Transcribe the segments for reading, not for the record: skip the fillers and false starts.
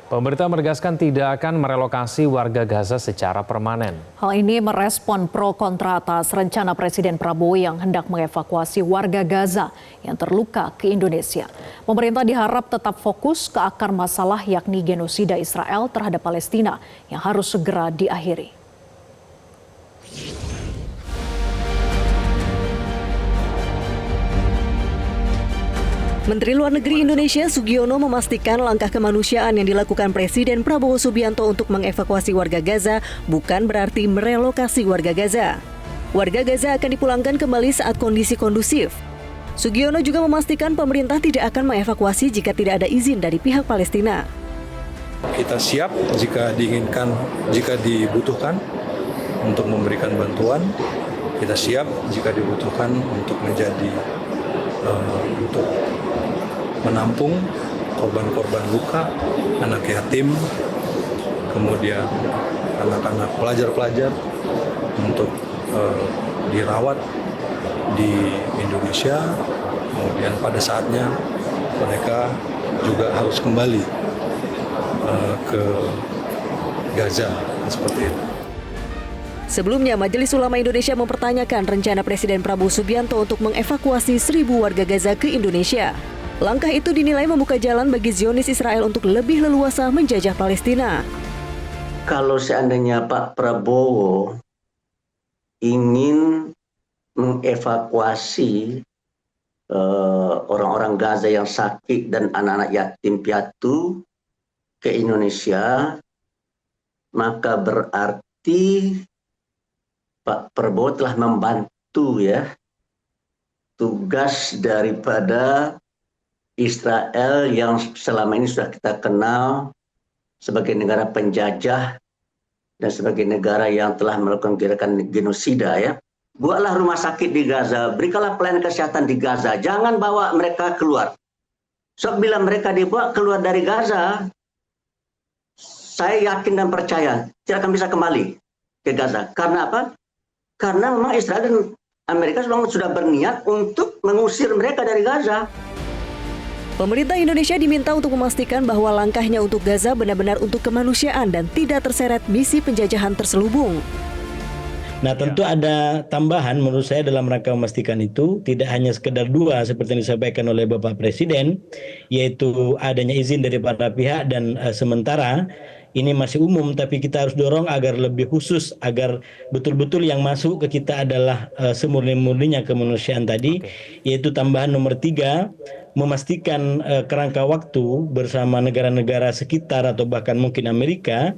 Pemerintah menegaskan tidak akan merelokasi warga Gaza secara permanen. Hal ini merespon pro kontra atas rencana Presiden Prabowo yang hendak mengevakuasi warga Gaza yang terluka ke Indonesia. Pemerintah diharap tetap fokus ke akar masalah yakni genosida Israel terhadap Palestina yang harus segera diakhiri. Menteri Luar Negeri Indonesia Sugiono memastikan langkah kemanusiaan yang dilakukan Presiden Prabowo Subianto untuk mengevakuasi warga Gaza bukan berarti merelokasi warga Gaza. Warga Gaza akan dipulangkan kembali saat kondisi kondusif. Sugiono juga memastikan pemerintah tidak akan mengevakuasi jika tidak ada izin dari pihak Palestina. Kita siap jika diinginkan, jika dibutuhkan untuk memberikan bantuan. Kita siap jika dibutuhkan untuk untuk menampung korban-korban luka, anak yatim, kemudian anak-anak pelajar-pelajar untuk dirawat di Indonesia. Kemudian pada saatnya mereka juga harus kembali ke Gaza seperti itu. Sebelumnya, Majelis Ulama Indonesia mempertanyakan rencana Presiden Prabowo Subianto untuk mengevakuasi 1.000 warga Gaza ke Indonesia. Langkah itu dinilai membuka jalan bagi Zionis Israel untuk lebih leluasa menjajah Palestina. Kalau seandainya Pak Prabowo ingin mengevakuasi orang-orang Gaza yang sakit dan anak-anak yatim piatu ke Indonesia, maka berarti Pak Prabowo telah membantu tugas daripada Israel yang selama ini sudah kita kenal sebagai negara penjajah dan sebagai negara yang telah melakukan gerakan genosida ya. Buatlah rumah sakit di Gaza, berikanlah pelayanan kesehatan di Gaza, jangan bawa mereka keluar. Sebab bila mereka dibawa keluar dari Gaza, saya yakin dan percaya tidak akan bisa kembali ke Gaza. Karena apa? Karena memang Israel dan Amerika sudah berniat untuk mengusir mereka dari Gaza. Pemerintah Indonesia diminta untuk memastikan bahwa langkahnya untuk Gaza benar-benar untuk kemanusiaan dan tidak terseret misi penjajahan terselubung. Nah, tentu ada tambahan menurut saya dalam rangka memastikan itu, tidak hanya sekedar dua seperti yang disampaikan oleh Bapak Presiden, yaitu adanya izin dari para pihak dan sementara ini masih umum, tapi kita harus dorong agar lebih khusus, agar betul-betul yang masuk ke kita adalah semurni-murninya kemanusiaan tadi, yaitu tambahan nomor 3, memastikan kerangka waktu bersama negara-negara sekitar atau bahkan mungkin Amerika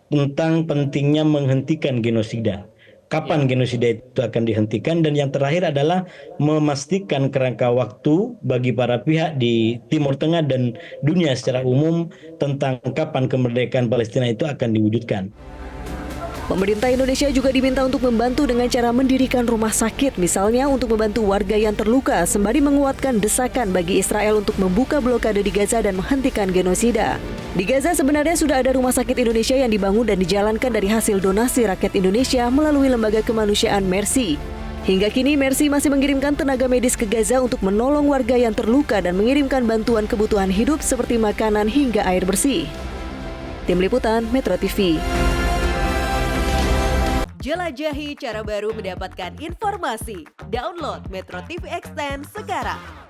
tentang pentingnya menghentikan genosida. Kapan genosida itu akan dihentikan, dan yang terakhir adalah memastikan kerangka waktu bagi para pihak di Timur Tengah dan dunia secara umum tentang kapan kemerdekaan Palestina itu akan diwujudkan. Pemerintah Indonesia juga diminta untuk membantu dengan cara mendirikan rumah sakit, misalnya untuk membantu warga yang terluka, sembari menguatkan desakan bagi Israel untuk membuka blokade di Gaza dan menghentikan genosida. Di Gaza sebenarnya sudah ada rumah sakit Indonesia yang dibangun dan dijalankan dari hasil donasi rakyat Indonesia melalui lembaga kemanusiaan Mercy. Hingga kini Mercy masih mengirimkan tenaga medis ke Gaza untuk menolong warga yang terluka dan mengirimkan bantuan kebutuhan hidup seperti makanan hingga air bersih. Tim Liputan Metro TV. Jelajahi cara baru mendapatkan informasi. Download Metro TV Extend sekarang.